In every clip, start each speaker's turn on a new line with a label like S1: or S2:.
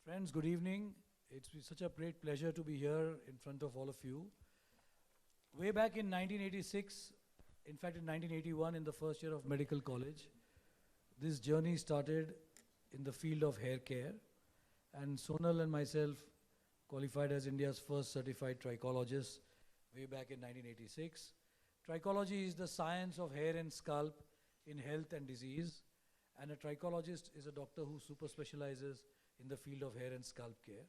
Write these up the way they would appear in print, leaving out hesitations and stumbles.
S1: Friends, good evening. It's been such a great pleasure to be here in front of all of you. Way back in 1986, in fact in 1981 in the first year of medical college, this journey started in the field of hair care, and Sonal and myself qualified as India's first certified trichologist way back in 1986. Trichology is the science of hair and scalp in health and disease, and a trichologist is a doctor who super specializes in the field of hair and scalp care.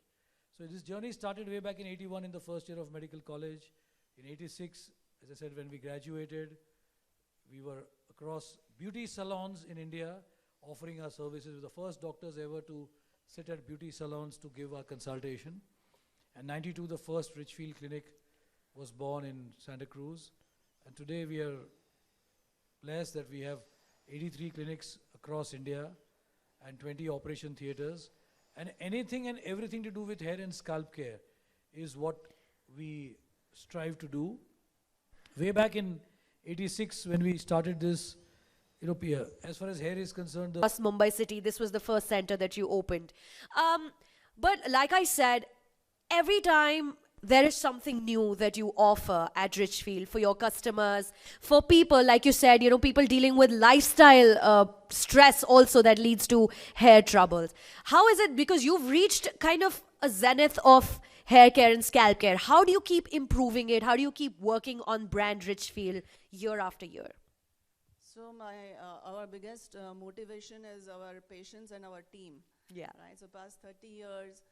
S1: So this journey started way back in 81 in the first year of medical college. In 86, as I said, when we graduated, we were across beauty salons in India offering our services. We were the first doctors ever to sit at beauty salons to give our consultation. And 92, the first Richfield clinic was born in Santa Cruz. And today we are blessed that we have 83 clinics across India and 20 operation theaters. And anything and everything to do with hair and scalp care is what we strive to do. Way back in 86 when we started this, Pia, as far as hair is concerned,
S2: Mumbai City, this was the first center that you opened. But like I said, every time there is something new that you offer at Richfield for your customers, for people, like you said, people dealing with lifestyle stress also that leads to hair troubles. How is it, because you've reached kind of a zenith of hair care and scalp care, how do you keep improving it? How do you keep working on brand Richfield year after year?
S3: So our biggest motivation is our patients and our team.
S2: Yeah.
S3: Right. So past 30 years,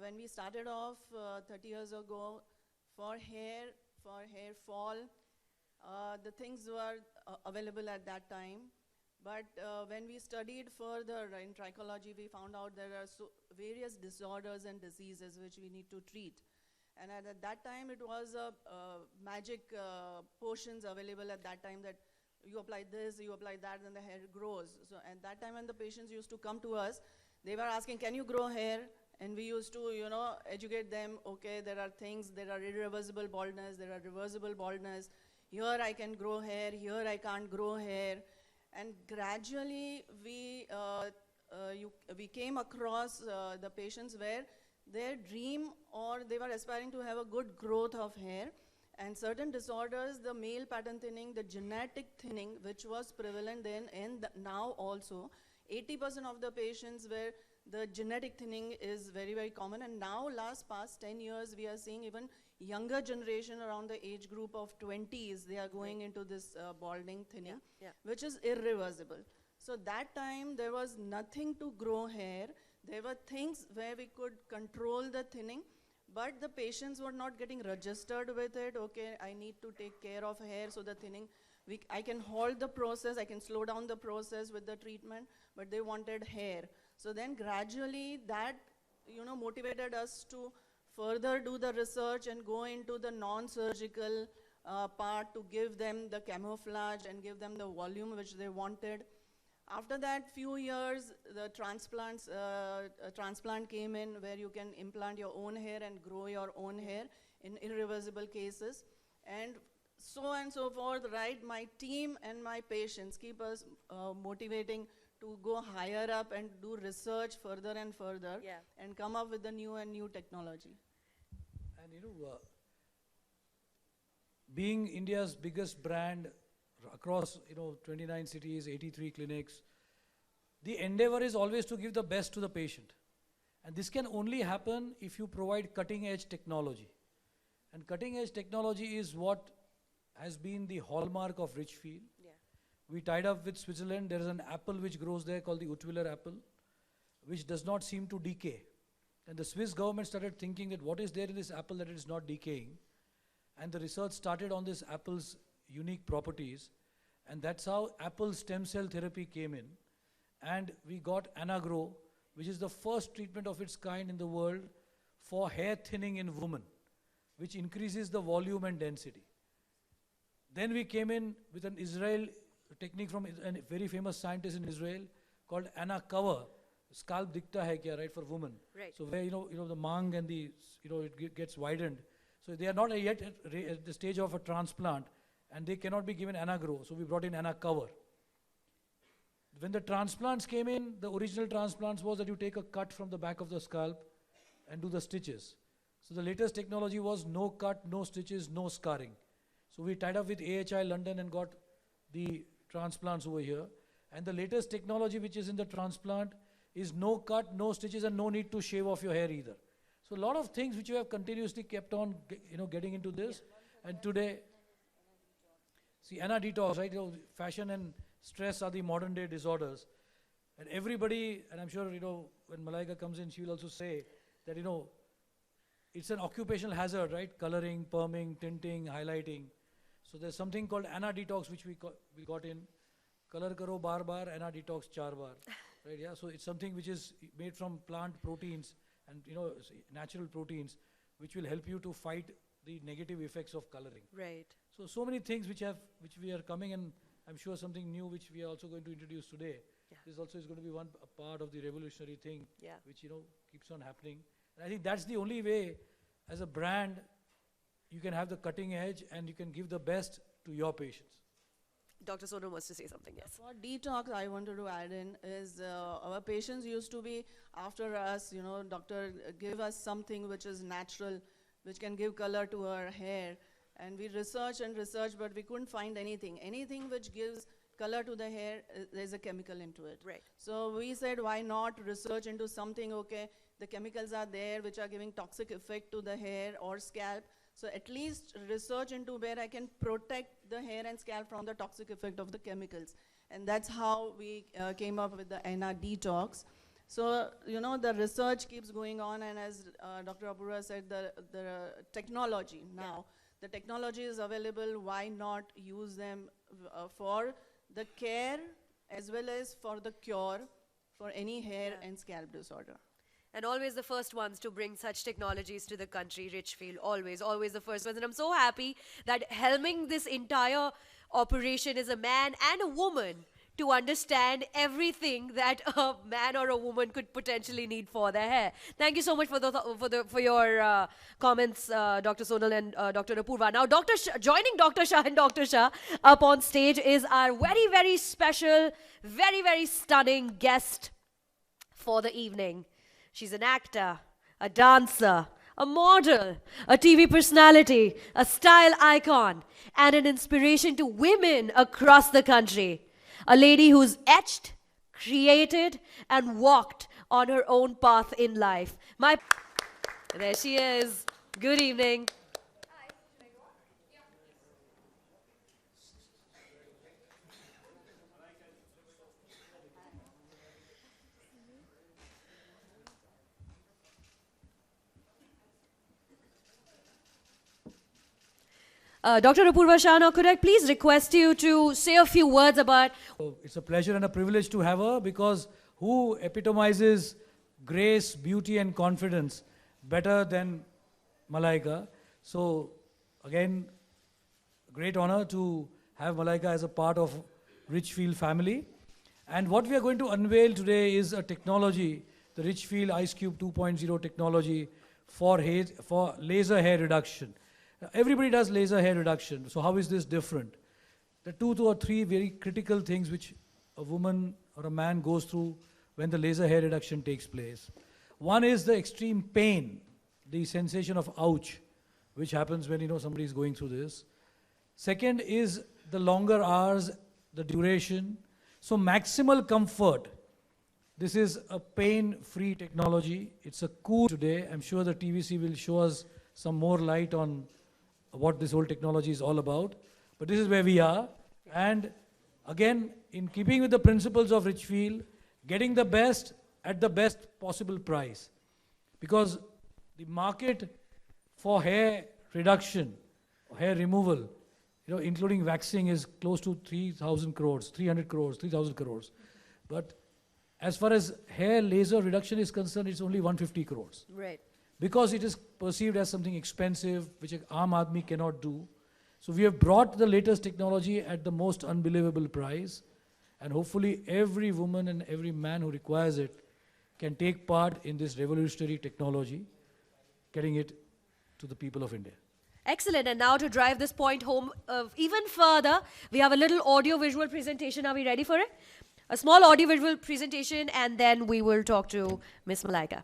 S3: when we started off 30 years ago, for hair fall, the things were available at that time. But when we studied further in trichology, we found out there are various disorders and diseases which we need to treat. And at that time, it was magic potions available at that time that you apply this, you apply that, and the hair grows. So at that time when the patients used to come to us, they were asking, can you grow hair? And we used to, educate them, okay, there are things, there are irreversible baldness, there are reversible baldness. Here I can grow hair, here I can't grow hair. And gradually we came across the patients where their dream or they were aspiring to have a good growth of hair. And certain disorders, the male pattern thinning, the genetic thinning, which was prevalent then and now also, 80% of the patients where the genetic thinning is very, very common. And now, past 10 years, we are seeing even younger generation around the age group of 20s, they are going into this balding thinning, which is irreversible. So that time, there was nothing to grow hair. There were things where we could control the thinning, but the patients were not getting registered with it. Okay, I need to take care of hair, so the thinning, I can halt the process, I can slow down the process with the treatment, but they wanted hair. So then gradually that, motivated us to further do the research and go into the non-surgical part to give them the camouflage and give them the volume which they wanted. After that few years, the transplant came in where you can implant your own hair and grow your own hair in irreversible cases. And so forth, right? My team and my patients keep us motivating to go higher up and do research further and further and come up with the new and new technology.
S1: And being India's biggest brand across 29 cities, 83 clinics, the endeavor is always to give the best to the patient. And this can only happen if you provide cutting edge technology. And cutting edge technology is what has been the hallmark of Richfield. We tied up with Switzerland. There is an apple which grows there called the Utwiller apple, which does not seem to decay. And the Swiss government started thinking that what is there in this apple that it is not decaying. And the research started on this apple's unique properties. And that's how apple stem cell therapy came in. And we got Anagro, which is the first treatment of its kind in the world for hair thinning in women, which increases the volume and density. Then we came in with an Israel technique from a very famous scientist in Israel called Anna Cover. Scalp dikta hai kya, right, for women.
S2: Right.
S1: So where the mang and the it gets widened. So they are not yet at the stage of a transplant, and they cannot be given Anagro. So we brought in Anna Cover. when the transplants came in, the original transplants was that you take a cut from the back of the scalp and do the stitches. So the latest technology was no cut, no stitches, no scarring. So we tied up with AHI London and got the transplants over here. And the latest technology which is in the transplant is no cut, no stitches, and no need to shave off your hair either. So a lot of things which you have continuously kept on, getting into this. And today, see, Anna Detox, right? Fashion and stress are the modern day disorders. And everybody, and I'm sure, when Malaika comes in, she will also say that, it's an occupational hazard, right? Coloring, perming, tinting, highlighting. So there's something called Anna Detox, which we got in. Color karo bar bar, Anna Detox char bar. Right, yeah? So it's something which is made from plant proteins and, natural proteins, which will help you to fight the negative effects of coloring.
S2: Right.
S1: So many things which we are coming, and I'm sure something new which we are also going to introduce today.
S2: Yeah.
S1: This also is going to be a part of the revolutionary thing,
S2: Yeah.
S1: which, keeps on happening. And I think that's the only way, as a brand, you can have the cutting edge and you can give the best to your patients.
S2: Dr. Sonal wants to say something, yes.
S3: For detox, I wanted to add in is our patients used to be after us, doctor, give us something which is natural, which can give color to our hair. And we researched and researched, but we couldn't find anything. Anything which gives color to the hair, there's a chemical into it.
S2: Right.
S3: So we said, why not research into something, okay, the chemicals are there which are giving toxic effect to the hair or scalp. So at least research into where I can protect the hair and scalp from the toxic effect of the chemicals. And that's how we came up with the Anna Detox. So, the research keeps going on, and as Dr. Apurva said, the technology now, the technology is available, why not use them for the care as well as for the cure for any hair and scalp disorder.
S2: And always the first ones to bring such technologies to the country, Richfield, always the first ones. And I'm so happy that helming this entire operation is a man and a woman to understand everything that a man or a woman could potentially need for their hair. Thank you so much for your comments, Dr. Sonal and Dr. Apurva. Now, joining Dr. Shah and Dr. Shah up on stage is our very, very special, very, very stunning guest for the evening. She's an actor, a dancer, a model, a TV personality, a style icon, and an inspiration to women across the country. A lady who's etched, created, and walked on her own path in life. There she is. Good evening. Dr. Apurva Shah, now could I please request you to say a few words about...
S1: So it's a pleasure and a privilege to have her, because who epitomizes grace, beauty and confidence better than Malaika? So again, great honor to have Malaika as a part of Richfield family. And what we are going to unveil today is a technology, the Richfield Ice Cube 2.0 technology for laser hair reduction. Everybody does laser hair reduction. So how is this different? There are 2 or 3 very critical things which a woman or a man goes through when the laser hair reduction takes place. One is the extreme pain, the sensation of ouch, which happens when somebody is going through this. Second is the longer hours, the duration. So maximal comfort. This is a pain-free technology. It's a cool today. I'm sure the TVC will show us some more light on what this whole technology is all about. But this is where we are. And again, in keeping with the principles of Richfield, getting the best at the best possible price. Because the market for hair reduction, hair removal, including waxing, is close to 3,000 crores, 300 crores, 3,000 crores. But as far as hair laser reduction is concerned, it's only 150 crores.
S2: Right.
S1: Because it is perceived as something expensive, which an Aam Aadmi cannot do. So we have brought the latest technology at the most unbelievable price. And hopefully every woman and every man who requires it can take part in this revolutionary technology, getting it to the people of India.
S2: Excellent. And now to drive this point home even further, we have a little audio-visual presentation. Are we ready for it? a small audiovisual presentation, and then we will talk to Miss Malaika.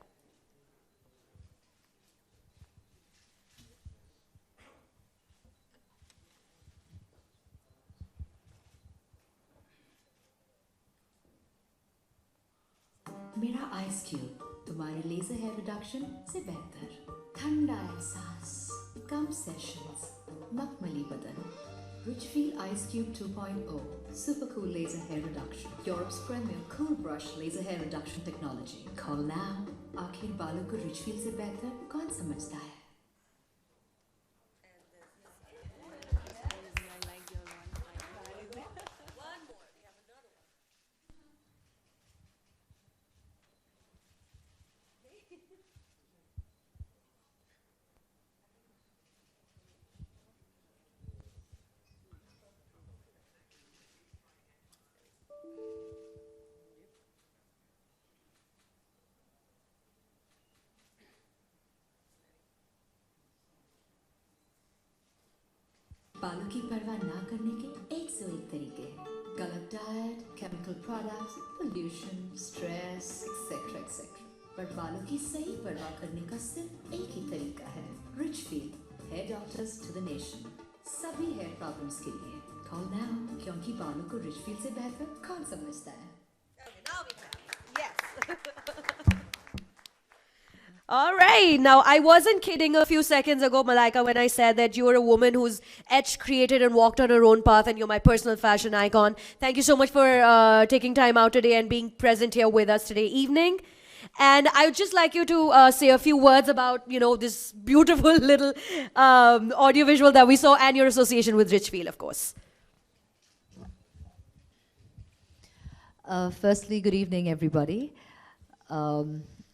S4: मेरा ice cube तुम्हारे laser hair reduction से बेहतर, ठंडा एहसास, कम sessions, मखमली बदन. Richfield Ice Cube 2.0 Super Cool Laser Hair Reduction, Europe's premier cool brush laser hair reduction technology. Call now. आखिर बालों को Richfield से बेहतर कौन समझता है? बालों की परवाह ना करने के 101 तरीके हैं. गलत diet, chemical products, pollution, stress, etcetera etcetera. पर बालों की सही परवाह करने का सिर्फ एक ही तरीका है. Richfield, hair doctors to the nation. सभी हेयर प्रॉब्लम्स के लिए कॉल नाउ, क्योंकि बालों को रिचफील्ड से बेहतर कौन समझता है?
S2: All right. Now, I wasn't kidding a few seconds ago, Malaika, when I said that you are a woman who's etched, created, and walked on her own path, and you're my personal fashion icon. Thank you so much for taking time out today and being present here with us today evening. And I would just like you to say a few words about, this beautiful little audiovisual that we saw and your association with Richfield, of course.
S4: Firstly, good evening, everybody.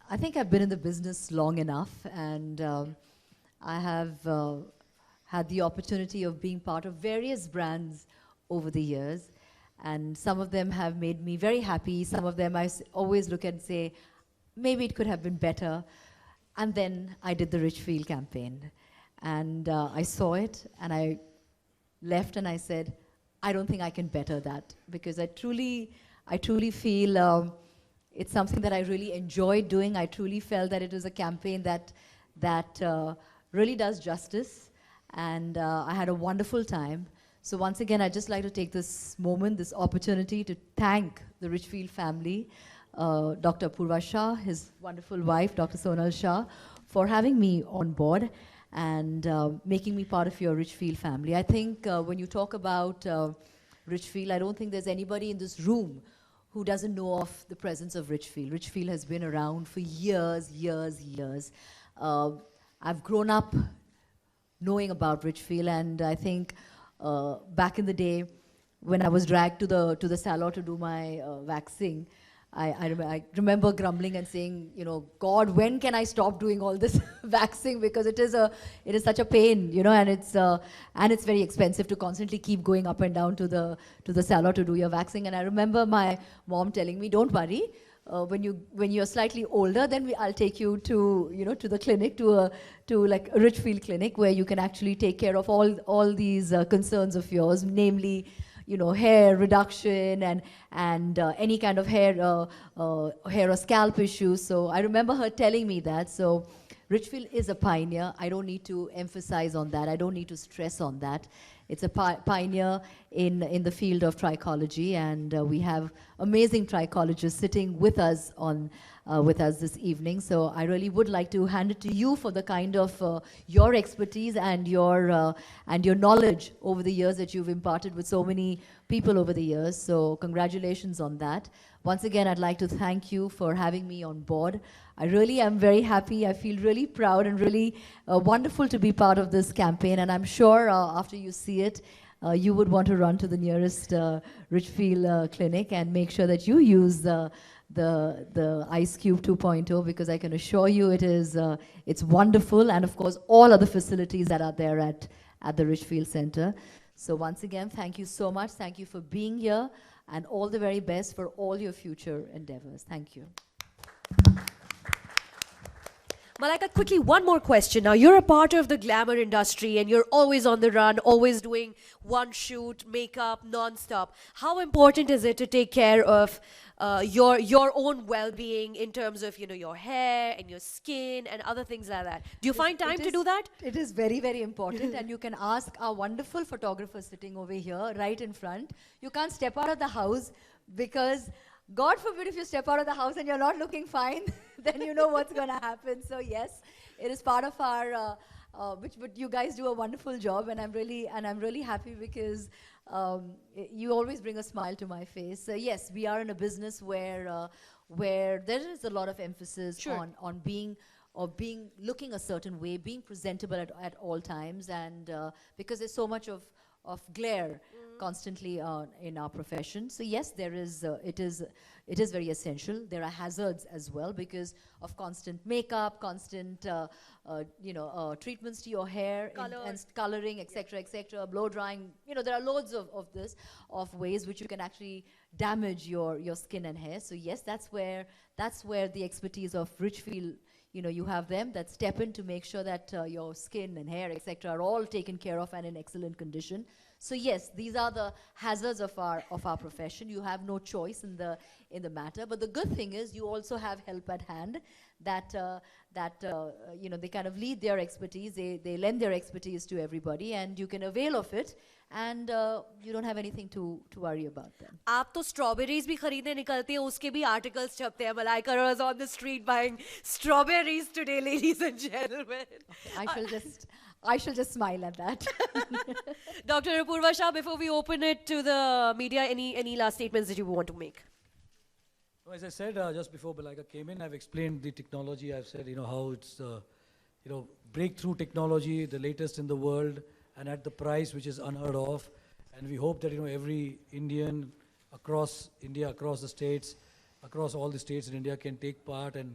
S4: I think I've been in the business long enough, and I have had the opportunity of being part of various brands over the years, and some of them have made me very happy. Some of them I always look and say, maybe it could have been better. And then I did the Richfield campaign, and I saw it, and I left and I said, I don't think I can better that, because I truly feel it's something that I really enjoyed doing. I truly felt that it was a campaign that really does justice, and I had a wonderful time. So once again, I'd just like to take this moment, this opportunity to thank the Richfield family, Dr. Purva Shah, his wonderful wife, Dr. Sonal Shah, for having me on board and making me part of your Richfield family. I think when you talk about Richfield, I don't think there's anybody in this room who doesn't know of the presence of Richfield. Richfield has been around for years, years, years. I've grown up knowing about Richfield, and I think back in the day when I was dragged to the salon to do my waxing, I remember grumbling and saying, God, when can I stop doing all this waxing? Because it is such a pain, and it's very expensive to constantly keep going up and down to the salon to do your waxing. And I remember my mom telling me, don't worry, when you're slightly older, then I'll take you to the clinic, to like a Richfield clinic, where you can actually take care of all these concerns of yours, namely, hair reduction and any kind of hair or scalp issues. So I remember her telling me that. So Richfield is a pioneer. I don't need to emphasize on that. I don't need to stress on that. It's a pioneer in the field of trichology, and we have amazing trichologists sitting with us with us this evening. So I really would like to hand it to you for the kind of your expertise and your knowledge over the years that you've imparted with so many people over the years. So congratulations on that. Once again, I'd like to thank you for having me on board. I really am very happy. I feel really proud and really wonderful to be part of this campaign. And I'm sure after you see it, you would want to run to the nearest Richfield clinic and make sure that you use the Ice Cube 2.0, because I can assure you it's wonderful, and of course all other facilities that are there at the Richfield Center. So once again, thank you so much. Thank you for being here, and all the very best for all your future endeavors. Thank you.
S2: Malaika, quickly, one more question. Now, you're a part of the glamour industry and you're always on the run, always doing one shoot, makeup, non-stop. How important is it to take care of your own well-being in terms of, you know, your hair and your skin and other things like that? Do you find time to do that?
S4: It is very, very important. And you can ask our wonderful photographer sitting over here, right in front. You can't step out of the house because, God forbid, if you step out of the house and you're not looking fine, then you know what's going to happen. So yes, it is part of our, but you guys do a wonderful job, and I'm really happy because you always bring a smile to my face. So yes, we are in a business where there is a lot of emphasis
S2: Sure.
S4: on being looking a certain way, being presentable at all times, and because there's so much of glare constantly in our profession. So yes, there is it is very essential. There are hazards as well because of constant makeup, constant treatments to your hair and coloring, etc., etc., blow drying. You know, there are loads of ways which you can actually damage your skin and hair. So yes, that's where the expertise of Richfield, you know, you have them that step in to make sure that your skin and hair, etc., are all taken care of and in excellent condition. So yes, these are the hazards of our profession. You have no choice in the matter. But the good thing is you also have help at hand that they kind of lead their expertise. They lend their expertise to everybody, and you can avail of it. And you don't have anything to worry about them.
S2: आप तो strawberries भी खरीदने निकलते हैं, उसके भी articles छपते हैं. Malaika was on the street buying strawberries today, ladies and gentlemen.
S4: I shall just smile at that.
S2: Dr. Apurva Shah, before we open it to the media, any last statements that you want to make?
S1: As I said just before Malaika came in, I've explained the technology. I've said, you know, how it's, breakthrough technology, the latest in the world, and at the price which is unheard of. And we hope that, you know, every Indian across India, across the states, across all the states in India can take part and,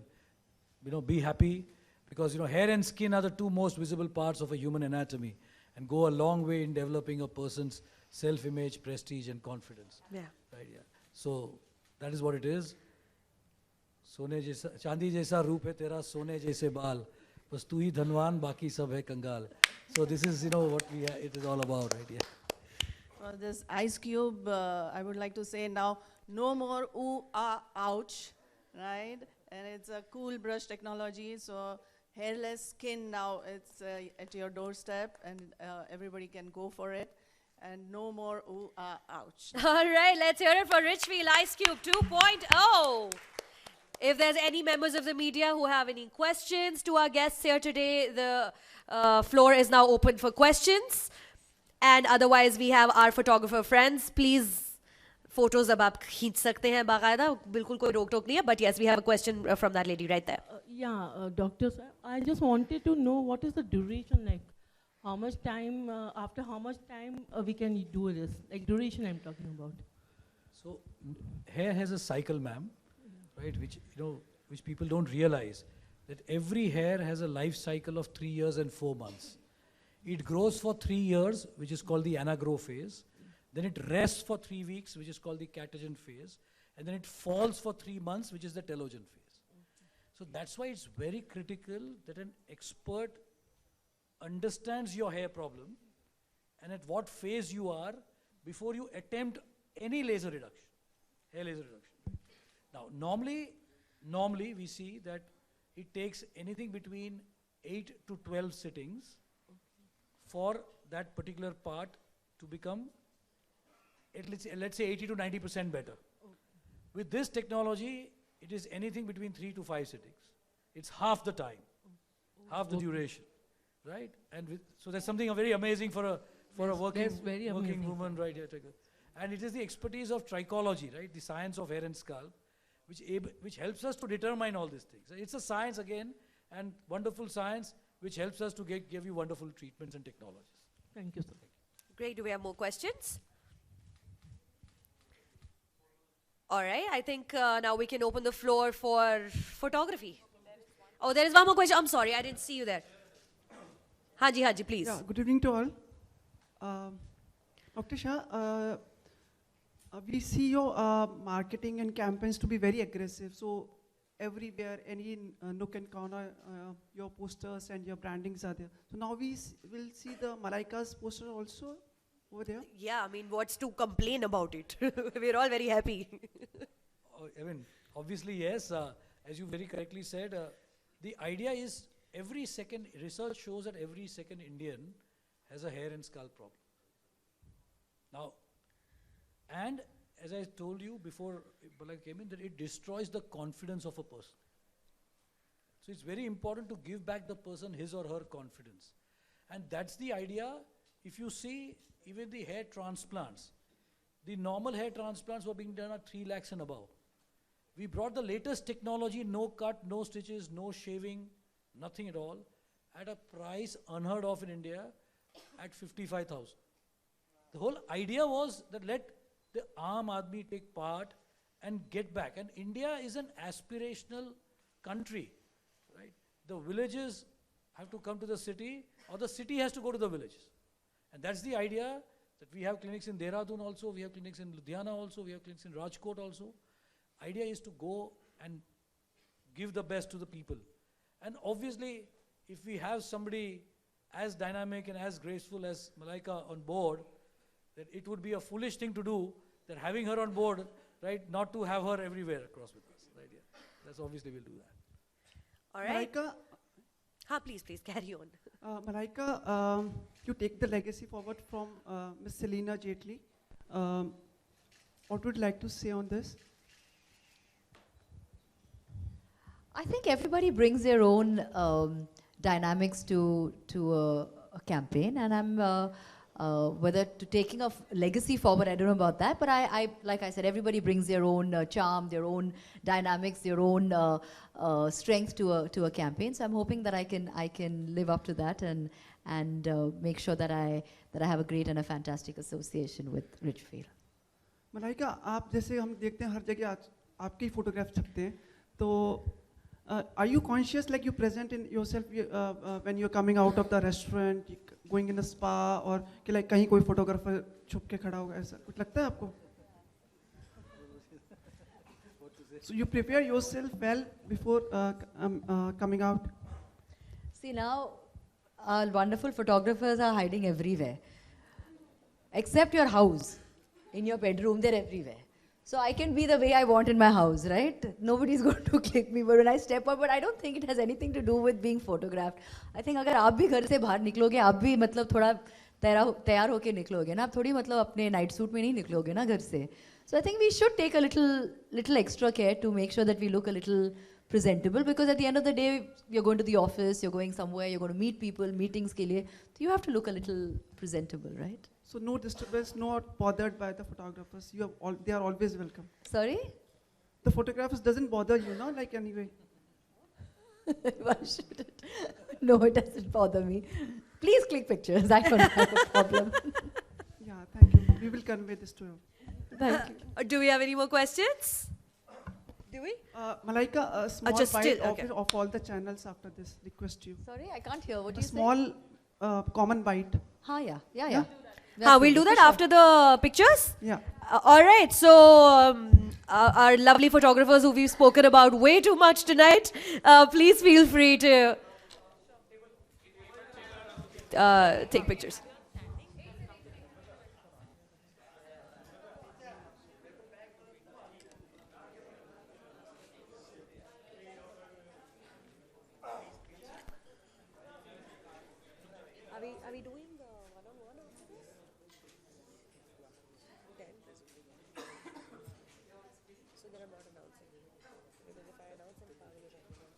S1: you know, be happy. Because, you know, hair and skin are the two most visible parts of a human anatomy and go a long way in developing a person's self-image, prestige, and confidence.
S2: Yeah.
S1: Right, yeah. So, that is what it is. सोने जैसा चांदी जैसा रूप है तेरा सोने जैसे बाल बस तू ही धनवान बाकी सब है कंगाल. So this is, you know, what it is all about, right? Yeah.
S3: For this Ice Cube, I would like to say now, no more ooh, ah, ouch, right? And it's a cool brush technology, so hairless skin now, it's at your doorstep, and everybody can go for it. And no more ooh, ah, ouch.
S2: All right, let's hear it for Richfield Ice Cube 2.0. If there's any members of the media who have any questions to our guests here today, the floor is now open for questions. And otherwise, we have our photographer friends. Please, photos ab aap खींच सकते हैं बाकायदा, बिल्कुल कोई रोक टोक नहीं है. But yes, we have a question from that lady right there.
S5: Doctor, sir, I just wanted to know what is the duration like? How much time, after how much time we can do this? Like duration I'm talking about.
S1: So, hair has a cycle, ma'am, right, which people don't realize, that every hair has a life cycle of 3 years and 4 months. It grows for 3 years, which is called the anagrow phase. Then it rests for 3 weeks, which is called the catagen phase. And then it falls for 3 months, which is the telogen phase. So that's why it's very critical that an expert understands your hair problem and at what phase you are before you attempt any laser reduction, hair laser reduction. Now, normally we see that it takes anything between 8 to 12 sittings for that particular part to become, let's say 80 to 90% better. With this technology, it is anything between 3 to 5 sittings. It's half the time, half the duration, right? And so that's something very amazing for a working woman, right here. And it is the expertise of trichology, right? The science of hair and scalp, which helps us to determine all these things. It's a science again, and wonderful science, which helps us to give you wonderful treatments and technologies.
S5: Thank you, sir.
S2: Great. Do we have more questions? All right. I think now we can open the floor for photography. Oh, there is one more question. I'm sorry. I didn't see you there. Haji, please.
S6: Yeah, good evening to all. Dr. Shah, we see your marketing and campaigns to be very aggressive. So everywhere, any nook and corner, your posters and your brandings are there. So now will see the Malaika's poster also over there.
S2: Yeah, I mean, what's to complain about it? We're all very happy.
S1: I mean, obviously, yes. As you very correctly said, the idea is every second, research shows that every second Indian has a hair and scalp problem. Now, and as I told you before I came in, that it destroys the confidence of a person. So it's very important to give back the person his or her confidence. And that's the idea. If you see, even the hair transplants, the normal hair transplants were being done at 3 lakhs and above. We brought the latest technology, no cut, no stitches, no shaving, nothing at all, at a price unheard of in India at 55,000. The whole idea was that let the Aam Aadmi take part and get back. And India is an aspirational country, right? The villages have to come to the city, or the city has to go to the villages. And that's the idea, that we have clinics in Dehradun also, we have clinics in Ludhiana also, we have clinics in Rajkot also. Idea is to go and give the best to the people. And obviously, if we have somebody as dynamic and as graceful as Malaika on board, that it would be a foolish thing to do, that having her on board, right, not to have her everywhere across with us, right? Yeah. That's obviously we'll do that.
S2: All right.
S6: Malaika,
S2: Please carry on.
S6: Malaika, you take the legacy forward from Miss Selina Jaitley. What would you like to say on this?
S4: I think everybody brings their own dynamics to a campaign, and I'm whether to taking a legacy forward, I don't know about that, but I like I said, everybody brings their own charm, their own dynamics, their own strength to a campaign. So I'm hoping that I can live up to that and make sure that I have a great and a fantastic association with Ridgefield.
S6: Malaika, आप जैसे हम देखते हैं हर जगह आपकी photograph छपते हैं, तो are you conscious, like you present in yourself when you're coming out of the restaurant, going in a spa, or कि like कहीं कोई photographer छुप के खड़ा होगा, ऐसा कुछ लगता है आपको? So you prepare yourself well before coming out?
S4: See, now our wonderful photographers are hiding everywhere, except your house. In your bedroom, they're everywhere. So I can be the way I want in my house, right? Nobody's going to click me, but when I step out, but I don't think it has anything to do with being photographed. I think अगर आप भी घर से बाहर निकलोगे, आप भी मतलब थोड़ा तैयार होके निकलोगे ना, आप थोड़ी मतलब अपने नाइट सूट में नहीं निकलोगे ना घर से. So I think we should take a little extra care to make sure that we look a little presentable, because at the end of the day, you're going to the office, you're going somewhere, you're going to meet people, meetings के लिए, so you have to look a little presentable, right?
S6: So no disturbance, not bothered by the photographers. They are always welcome.
S4: Sorry?
S6: The photographers doesn't bother you, no? Like anyway.
S4: Why should it? No, it doesn't bother me. Please click pictures. I don't have a problem.
S6: Yeah, thank you. We will convey this to you.
S4: Thank you.
S2: Do we have any more questions? Do we?
S6: Malaika, a small
S2: just
S6: bite
S2: still, okay.
S6: of all the channels after this. Request you.
S4: Sorry, I can't hear. What do
S6: A
S4: you say?
S6: small common bite.
S4: Yeah.
S6: Yeah.
S2: We'll do that after the pictures?
S6: Yeah.
S2: All right, so our lovely photographers who we've spoken about way too much tonight, please feel free to take pictures. Are we doing the one-on-one after this? So that I'm not announcing. Because if I announce, then Pavel is everyone.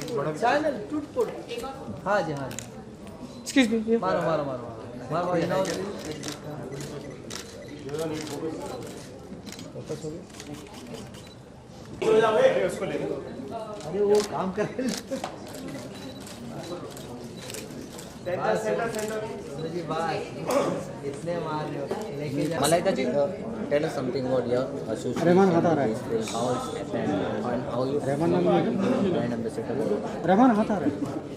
S7: Channel टूट हाँ जी हाँ जी
S5: Excuse me.
S7: मारो मारो मारो मारो मारो अरे वो काम कर जी बात इतने मार रहे हो लेके जा
S8: Malaika ji, tell us something about your association with this film, how it's happened and how you brand ambassador.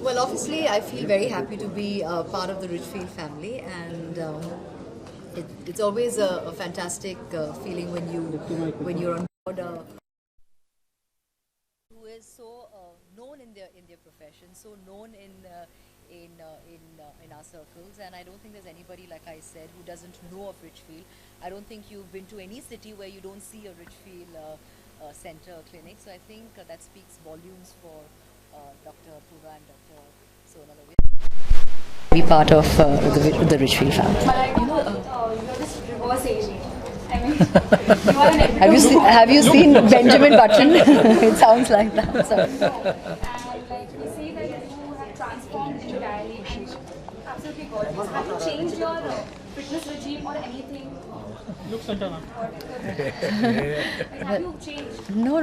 S4: Well, obviously, I feel very happy to be part of the Richfield family, and it's always a fantastic feeling when you're on board. Who is so known in their profession, so known in our circles, and I don't think there's anybody, like I said, who doesn't know of Richfield. I don't think you've been to any city where you don't see a Richfield center or clinic. So I think that speaks volumes for Dr. Pooja and Dr. Sonal. Be part of the Richfield family.
S9: You're just reverse aging. I mean, you are an
S4: Have you seen Benjamin Button? It sounds like that. Sorry.
S9: And like we see that you have transformed entirely and absolutely gorgeous. Have you changed your fitness regime or anything?
S5: Look, Santana.
S9: Like, have you changed?
S4: No.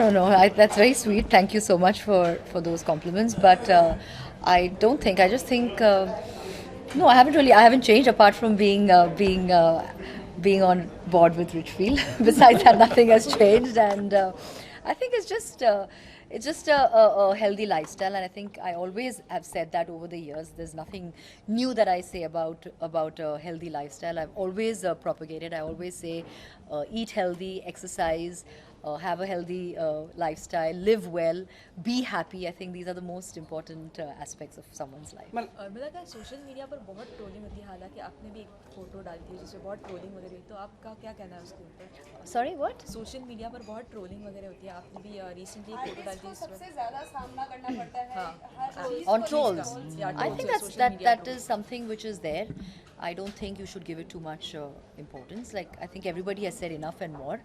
S4: That's very sweet. Thank you so much for those compliments. But I don't think. I just think. No, I haven't changed apart from being on board with Richfield. Besides that, nothing has changed, and I think it's just a healthy lifestyle. And I think I always have said that over the years. There's nothing new that I say about a healthy lifestyle. I've always propagated. I always say, eat healthy, exercise. Have a healthy lifestyle, live well, be happy. I think these are the most important aspects of someone's life.
S10: मुझे लगा social media पर बहुत trolling होती है हालांकि आपने भी एक फोटो डाली थी जिसमें बहुत ट्रोलिंग वगैरह हुई तो आपका क्या कहना है उसके ऊपर
S4: Sorry, what?
S10: सोशल मीडिया पर बहुत ट्रोलिंग वगैरह होती है आपने भी रिसेंटली एक फोटो डाली थी
S9: सबसे ज़्यादा सामना करना पड़ता है हर चीज़
S4: On trolls.
S10: Yeah,
S4: I think
S10: trolls, social media
S4: that is something which is there. I don't think you should give it too much importance. Like, I think everybody has said enough and more.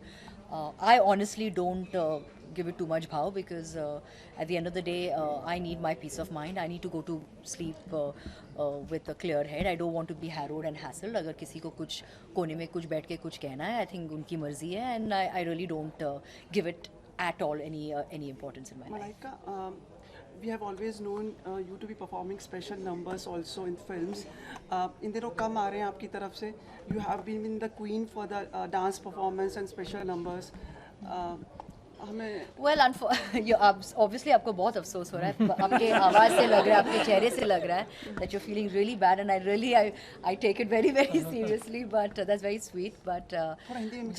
S4: I honestly don't give it too much bhav because at the end of the day, I need my peace of mind. I need to go to sleep with a clear head. I don't want to be harrowed and hassled. अगर किसी को कुछ कोने में कुछ बैठ के कुछ कहना है, I think उनकी मर्जी है, and I really don't give it at all any importance in my life.
S6: Malaika, we have always known you to be performing special numbers also in films. इन दिनों कम आ रहे हैं आपकी तरफ से. You have been the queen for the dance performance and special numbers. हमें
S4: Well, obviously आपको बहुत अफसोस हो रहा है. आपके आवाज़ से लग रहा है, आपके चेहरे से लग रहा है that you're feeling really bad, and I take it very very seriously. But that's very sweet. But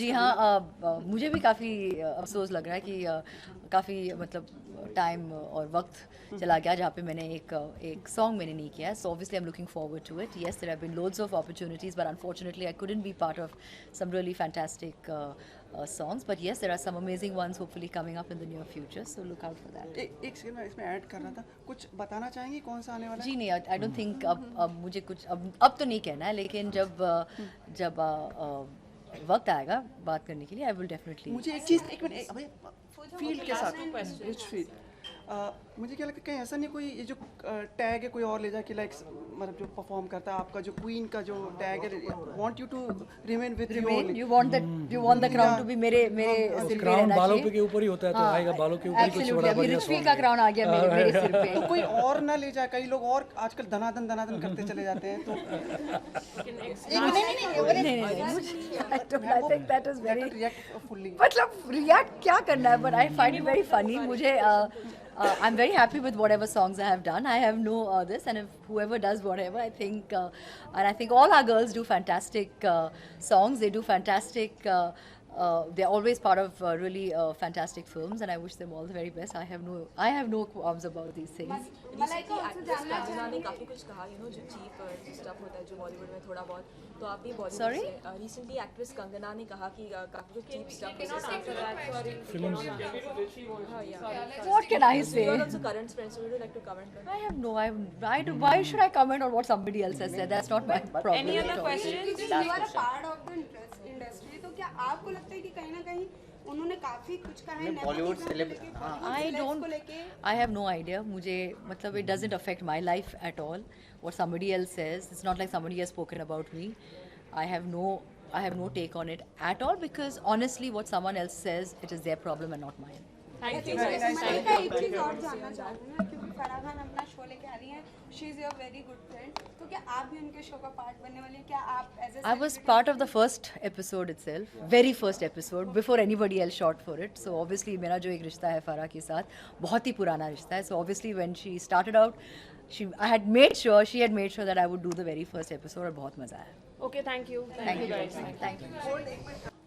S4: जी हाँ, मुझे भी काफ़ी अफसोस लग रहा है कि काफ़ी मतलब टाइम और वक्त चला गया जहाँ पे मैंने एक सॉन्ग मैंने नहीं किया. So obviously I'm looking forward to it. Yes, there have been loads of opportunities, but unfortunately I couldn't be part of some really fantastic songs. But yes, there are some amazing ones hopefully coming up in the near future. So look out for that.
S6: एक second में इसमें add कर रहा था. कुछ बताना चाहेंगी कौन सा आने वाला है?
S4: जी नहीं, I don't think अब मुझे कुछ अब तो नहीं कहना है, लेकिन जब वक्त आएगा बात करने के लिए, I will definitely.
S6: मुझे एक चीज़ एक मिनट फील्ड के साथ रिचफील्ड मुझे क्या लगता है कहीं ऐसा नहीं कोई ये जो टैग है कोई और ले जाए कि लाइक मतलब जो परफॉर्म करता है आपका जो क्वीन का जो टैग है want you to remain with
S4: you want the crown to be मेरे सिर पे
S1: क्राउन
S4: रहना
S1: बालों
S4: चाहिए.
S1: के ऊपर ही होता है तो आएगा बालों के ऊपर ही कुछ
S4: Absolutely,
S1: बड़ा
S4: अभी
S1: बढ़िया
S4: रिचफील्ड का क्राउन आ गया मेरे सिर पे.
S6: तो कोई और ना ले जाए. कई लोग और आजकल धनाधन करते चले जाते हैं. तो
S4: I think that is very
S6: react fully
S4: मतलब रिएक्ट क्या करना है, but I find it very funny. मुझे I'm very happy with whatever songs I have done. I have no this, and if whoever does whatever, I think and I think all our girls do fantastic songs. They do fantastic. They're always part of really fantastic films, and I wish them all the very best. I have no qualms about these things.
S9: Malaika also जानना
S10: कंगना ने
S9: चाहेंगे
S10: काफ़ी कुछ कहा जो cheap stuff होता है जो बॉलीवुड में थोड़ा बहुत तो आप भी बॉलीवुड
S4: Sorry?
S10: से रिसेंटली एक्ट्रेस कंगना ने कहा कि काफ़ी कुछ cheap stuff
S4: What can I say?
S10: also current friends, so would you like to comment?
S4: Why should I comment on what somebody else has said? That's not my problem.
S9: You are a part of the industry, तो क्या आपको लगता है कि कहीं ना कहीं
S11: उन्होंने काफी कुछ कहा है
S8: Bollywood
S4: I don't. I have no idea. मुझे मतलब it doesn't affect my life at all. What somebody else says, it's not like somebody has spoken about me. I have no take on it at all because honestly, what someone else says, it is their problem and not mine.
S11: Thank you. मैं का एक चीज और जानना चाहूँगी ना, क्योंकि फराह खान अपना शो लेके आ रही हैं, she is your very good friend, तो क्या आप भी उनके शो का पार्ट बनने वाली हैं? क्या आप as
S4: I was part of the first episode itself, very first episode, before anybody else shot for it. So obviously मेरा जो एक रिश्ता है फारा के साथ बहुत ही पुराना रिश्ता है. So obviously when she started out, she had made sure that I would do the very first episode और बहुत मज़ा आया.
S10: Okay, thank you.
S4: Thank you guys. Thank you.